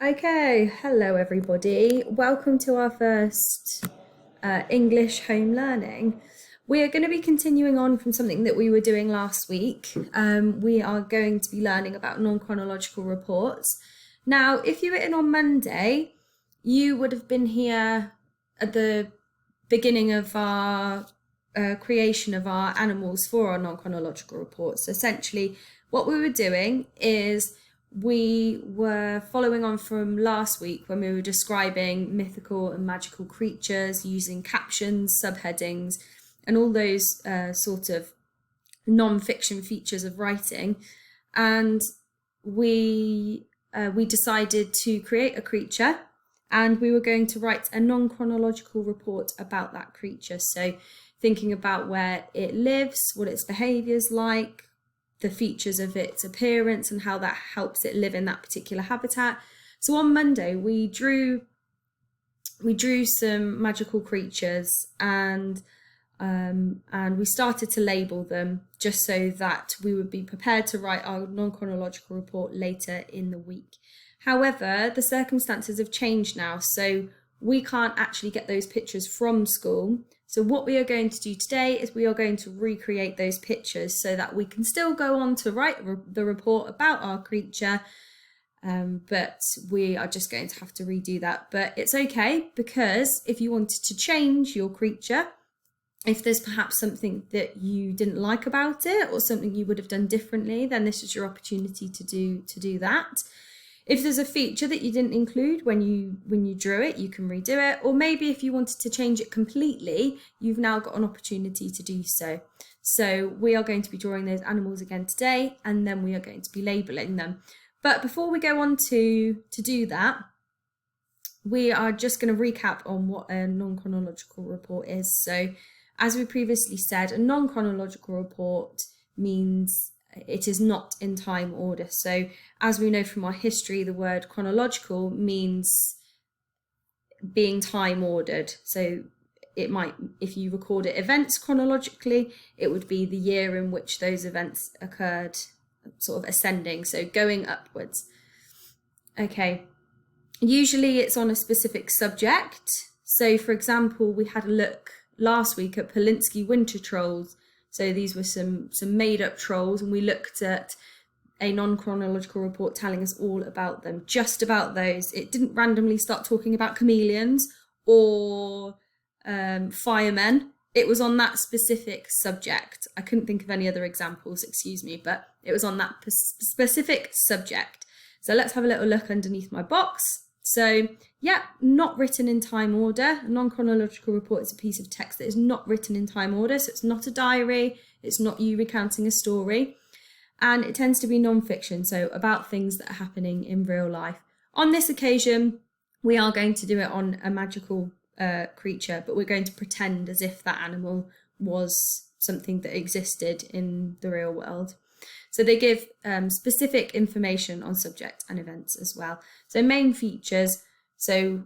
Okay, hello everybody. Welcome to our first English home learning. We are going to be continuing on from something that we were doing last week. We are going to be learning about non-chronological reports. Now, if you were in on Monday, you would have been here at the beginning of our creation of our animals for our non-chronological reports. Essentially, what we were doing is we were following on from last week when we were describing mythical and magical creatures using captions, subheadings, and all those sort of non-fiction features of writing. And we decided to create a creature, and we were going to write a non-chronological report about that creature. So thinking about where it lives, what its behaviour's like, the features of its appearance and how that helps it live in that particular habitat. So on Monday we drew some magical creatures and we started to label them just so that we would be prepared to write our non-chronological report later in the week. However, the circumstances have changed now, so we can't actually get those pictures from school. So what we are going to do today is we are going to recreate those pictures so that we can still go on to write the report about our creature, but we are just going to have to redo that. But it's okay, because if you wanted to change your creature, if there's perhaps something that you didn't like about it or something you would have done differently, then this is your opportunity to do that. If there's a feature that you didn't include when you drew it, you can redo it. Or maybe if you wanted to change it completely, you've now got an opportunity to do so. So we are going to be drawing those animals again today, and then we are going to be labeling them. But before we go on to do that, we are just going to recap on what a non-chronological report is. So as we previously said, a non-chronological report means it is not in time order. So as we know from our history, the word chronological means being time ordered. So it might, if you recorded events chronologically, it would be the year in which those events occurred, sort of ascending, so going upwards. Okay, usually it's on a specific subject. So for example, we had a look last week at Polinsky winter trolls. So these were some made-up trolls, and we looked at a non-chronological report telling us all about them, just about those. It didn't randomly start talking about chameleons or firemen. It was on that specific subject. I couldn't think of any other examples, excuse me, but it was on that specific subject. So let's have a little look underneath my box. So yeah, not written in time order. A non-chronological report is a piece of text that is not written in time order. So it's not a diary, it's not you recounting a story. And it tends to be non-fiction, so about things that are happening in real life. On this occasion, we are going to do it on a magical creature, but we're going to pretend as if that animal was something that existed in the real world. So they give specific information on subject and events as well. So main features, so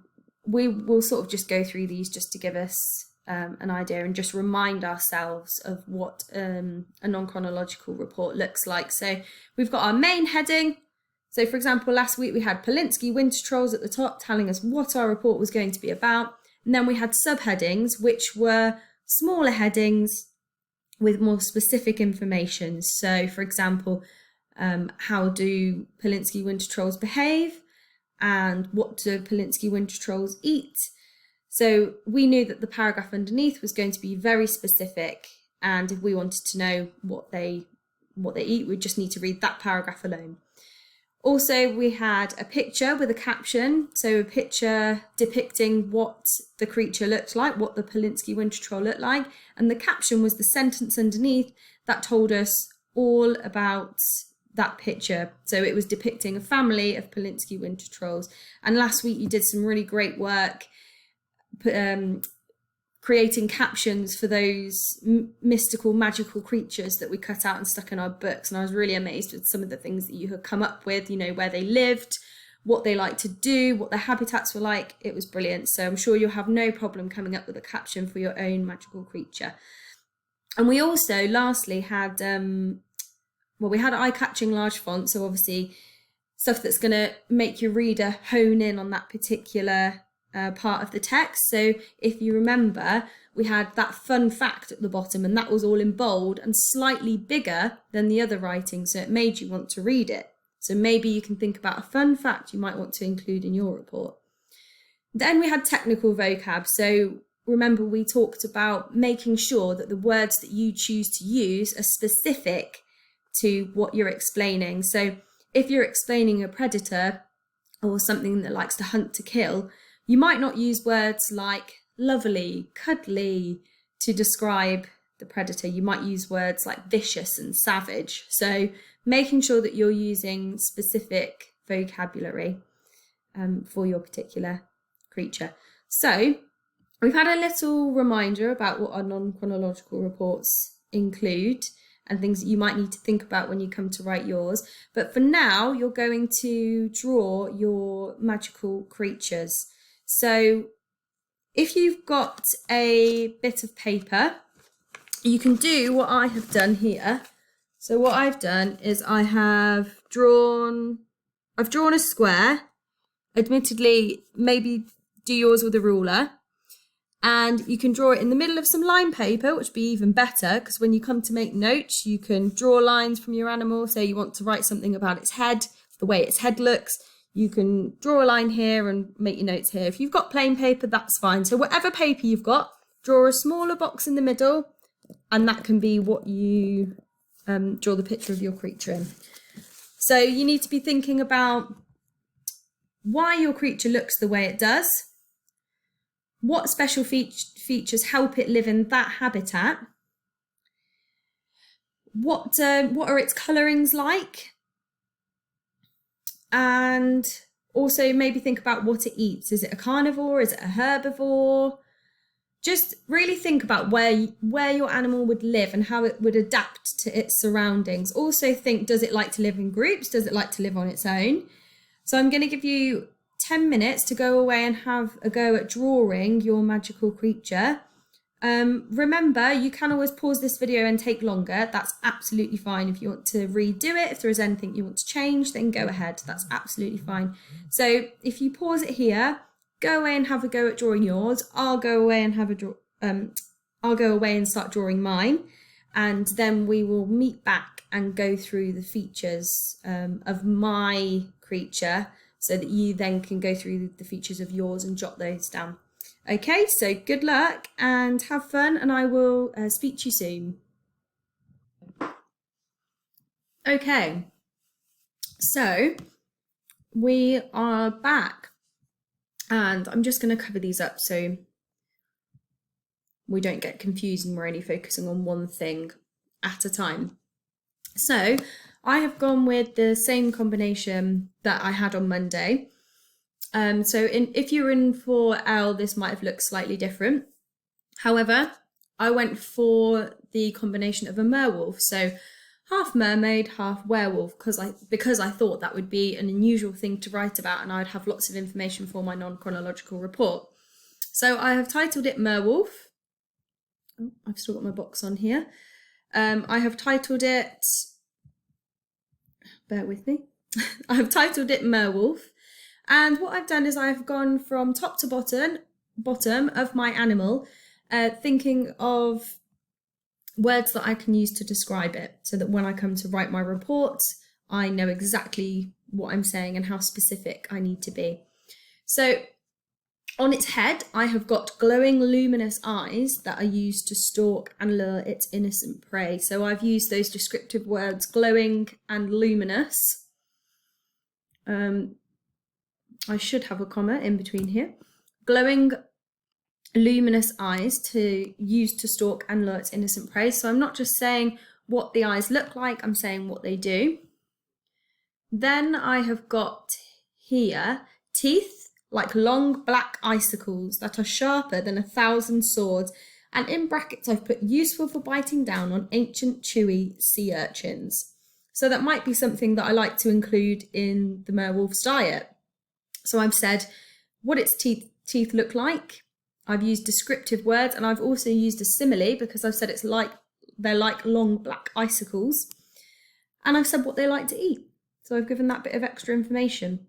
we will sort of just go through these just to give us an idea and just remind ourselves of what a non-chronological report looks like. So we've got our main heading. So for example, last week we had Polinsky winter trolls at the top telling us what our report was going to be about. And then we had subheadings, which were smaller headings with more specific information. So for example, how do Polinsky winter trolls behave, and what do Polinsky winter trolls eat? So we knew that the paragraph underneath was going to be very specific, and if we wanted to know what they eat, we just need to read that paragraph alone. Also, we had a picture with a caption, so a picture depicting what the creature looked like, what the Polinsky winter troll looked like, and the caption was the sentence underneath that told us all about that picture. So it was depicting a family of Polinsky winter trolls. And last week you did some really great work creating captions for those mystical, magical creatures that we cut out and stuck in our books. And I was really amazed with some of the things that you had come up with, you know, where they lived, what they like to do, what their habitats were like. It was brilliant. So I'm sure you'll have no problem coming up with a caption for your own magical creature. And we also, lastly, had, we had eye-catching large font. So obviously stuff that's going to make your reader hone in on that particular part of the text. So if you remember, we had that fun fact at the bottom, and that was all in bold and slightly bigger than the other writing, so it made you want to read it. So maybe you can think about a fun fact you might want to include in your report. Then we had technical vocab. So remember, we talked about making sure that the words that you choose to use are specific to what you're explaining. So if you're explaining a predator or something that likes to hunt to kill, you might not use words like lovely, cuddly to describe the predator. You might use words like vicious and savage. So making sure that you're using specific vocabulary for your particular creature. So we've had a little reminder about what our non-chronological reports include and things that you might need to think about when you come to write yours. But for now, you're going to draw your magical creatures. So if you've got a bit of paper, you can do what I have done here. So what I've done is I've drawn a square. Admittedly, maybe do yours with a ruler. And you can draw it in the middle of some line paper, which would be even better, because when you come to make notes, you can draw lines from your animal. So you want to write something about its head, the way its head looks. You can draw a line here and make your notes here. If you've got plain paper, that's fine. So whatever paper you've got, draw a smaller box in the middle, and that can be what you draw the picture of your creature in. So you need to be thinking about why your creature looks the way it does, what special features help it live in that habitat, what are its colourings like, and also maybe think about what it eats. Is it a carnivore? Is it a herbivore? Just really think about where your animal would live and how it would adapt to its surroundings. Also think, does it like to live in groups? Does it like to live on its own? So I'm going to give you 10 minutes to go away and have a go at drawing your magical creature. Remember, you can always pause this video and take longer. That's absolutely fine. If you want to redo it, if there is anything you want to change, then go ahead. That's absolutely fine. So if you pause it here, go away and have a go at drawing yours. I'll go away and I'll go away and start drawing mine, and then we will meet back and go through the features of my creature, so that you then can go through the features of yours and jot those down. Okay, so good luck and have fun, and I will speak to you soon. Okay, so we are back, and I'm just going to cover these up so we don't get confused and we're only focusing on one thing at a time. So I have gone with the same combination that I had on Monday. If you're in for L, this might have looked slightly different. However, I went for the combination of a merwolf, so half mermaid, half werewolf, because I thought that would be an unusual thing to write about, and I'd have lots of information for my non-chronological report. So I have titled it Merwolf. Oh, I've still got my box on here. I have titled it, bear with me, I have titled it Merwolf. And what I've done is I've gone from top to bottom of my animal, thinking of words that I can use to describe it, so that when I come to write my report, I know exactly what I'm saying and how specific I need to be. So on its head, I have got glowing luminous eyes that are used to stalk and lure its innocent prey. So I've used those descriptive words glowing and luminous. I should have a comma in between here. Glowing luminous eyes to use to stalk and lure its innocent prey. So I'm not just saying what the eyes look like, I'm saying what they do. Then I have got here teeth like long black icicles that are sharper than 1,000 swords, and in brackets I've put useful for biting down on ancient chewy sea urchins. So that might be something that I like to include in the merwolf's diet. So I've said what its teeth look like. I've used descriptive words, and I've also used a simile because I've said they're like long black icicles. And I've said what they like to eat. So I've given that bit of extra information.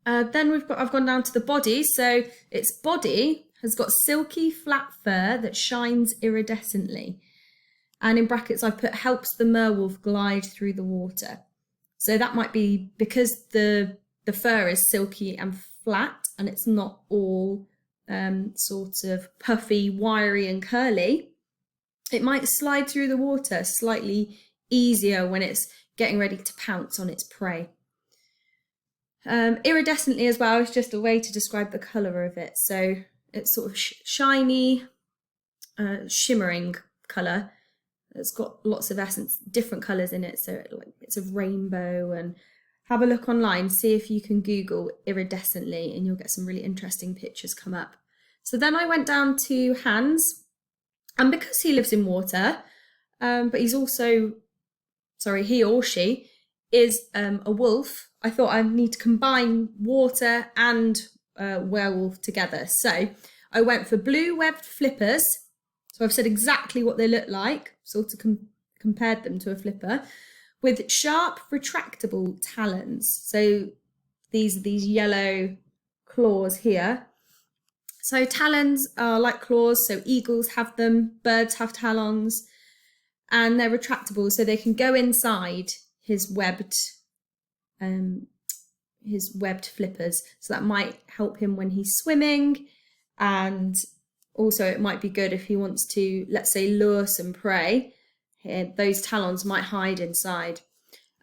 Then I've gone down to the body. So its body has got silky flat fur that shines iridescently. And in brackets I've put helps the merwolf glide through the water. So that might be because the fur is silky and flat and it's not all sort of puffy, wiry and curly. It might slide through the water slightly easier when it's getting ready to pounce on its prey. Iridescently as well is just a way to describe the colour of it. So it's sort of shiny, shimmering colour. It's got lots of essence, different colours in it. So it's a rainbow. And have a look online, see if you can Google iridescently and you'll get some really interesting pictures come up. So then I went down to Hans, and because he lives in water, but he's also, he or she is a wolf, I thought I need to combine water and werewolf together. So I went for blue webbed flippers. So I've said exactly what they look like, sort of compared them to a flipper, with sharp retractable talons. So these are these yellow claws here. So talons are like claws, so eagles have them, birds have talons, and they're retractable, so they can go inside his webbed flippers. So that might help him when he's swimming, and also it might be good if he wants to, let's say, lure some prey. Those talons might hide inside.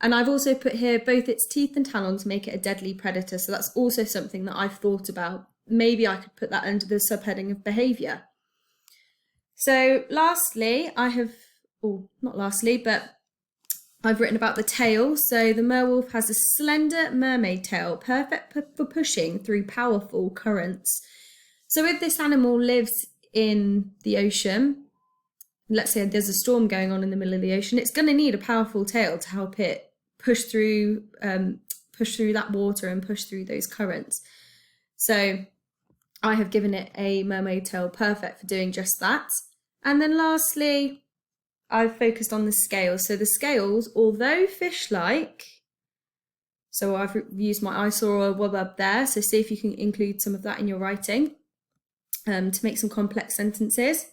And I've also put here both its teeth and talons make it a deadly predator. So that's also something that I've thought about. Maybe I could put that under the subheading of behaviour. So lastly, I've written about the tail. So the merwolf has a slender mermaid tail, perfect for pushing through powerful currents. So if this animal lives in the ocean, let's say there's a storm going on in the middle of the ocean, it's going to need a powerful tail to help it push through that water and push through those currents. So I have given it a mermaid tail, perfect for doing just that. And then lastly, I've focused on the scales. So the scales, although fish-like, so I've used I saw a wubub there, so see if you can include some of that in your writing to make some complex sentences,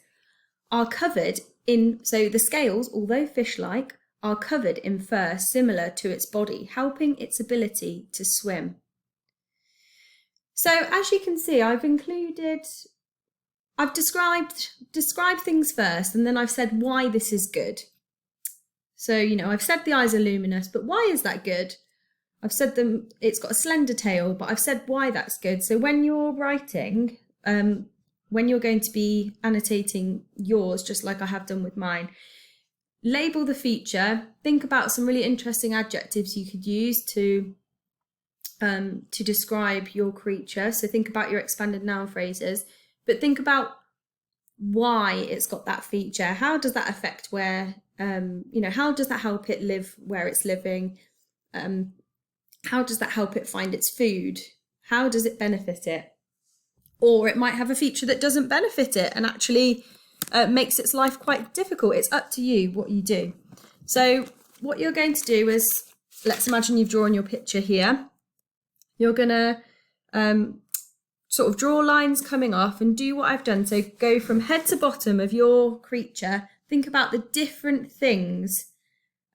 are covered in, so the scales, although fish-like, are covered in fur similar to its body, helping its ability to swim. So as you can see, I've described things first, and then I've said why this is good. So, I've said the eyes are luminous, but why is that good? I've said it's got a slender tail, but I've said why that's good. So when you're writing, when you're going to be annotating yours, just like I have done with mine, label the feature, think about some really interesting adjectives you could use to describe your creature. So think about your expanded noun phrases, but think about why it's got that feature. How does that affect where, how does that help it live where it's living? How does that help it find its food? How does it benefit it? Or it might have a feature that doesn't benefit it and actually makes its life quite difficult. It's up to you what you do. So what you're going to do is, let's imagine you've drawn your picture here. You're going to sort of draw lines coming off and do what I've done. So go from head to bottom of your creature. Think about the different things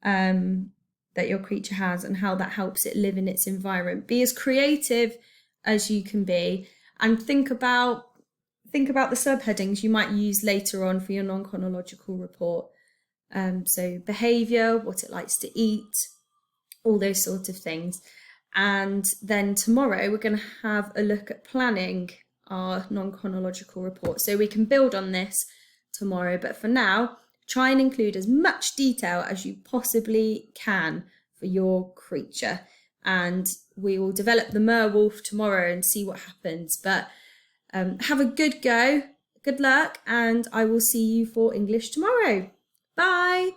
that your creature has and how that helps it live in its environment. Be as creative as you can be, and think about the subheadings you might use later on for your non-chronological report. So behaviour, what it likes to eat, all those sorts of things. And then tomorrow we're going to have a look at planning our non-chronological report. So we can build on this tomorrow, but for now, try and include as much detail as you possibly can for your creature. And we will develop the merwolf tomorrow and see what happens. But have a good go, good luck, and I will see you for English tomorrow. Bye.